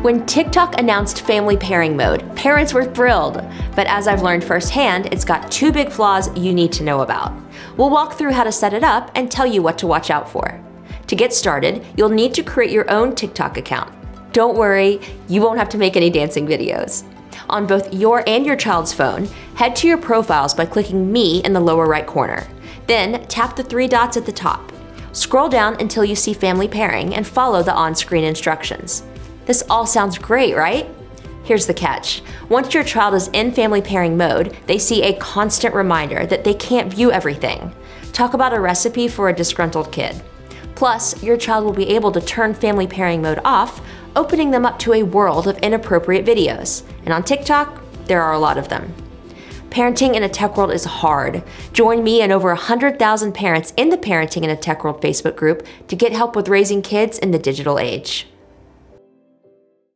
When TikTok announced family pairing mode, parents were thrilled, but as I've learned firsthand, it's got two big flaws you need to know about. We'll walk through how to set it up and tell you what to watch out for. To get started, you'll need to create your own TikTok account. Don't worry, you won't have to make any dancing videos. On both your and your child's phone, head to your profiles by clicking Me in the lower right corner. Then tap the three dots at the top. Scroll down until you see family pairing and follow the on-screen instructions. This all sounds great, right? Here's the catch. Once your child is in family pairing mode, they see a constant reminder that they can't view everything. Talk about a recipe for a disgruntled kid. Plus, your child will be able to turn family pairing mode off, opening them up to a world of inappropriate videos. And on TikTok, there are a lot of them. Parenting in a tech world is hard. Join me and over 100,000 parents in the Parenting in a Tech World Facebook group to get help with raising kids in the digital age.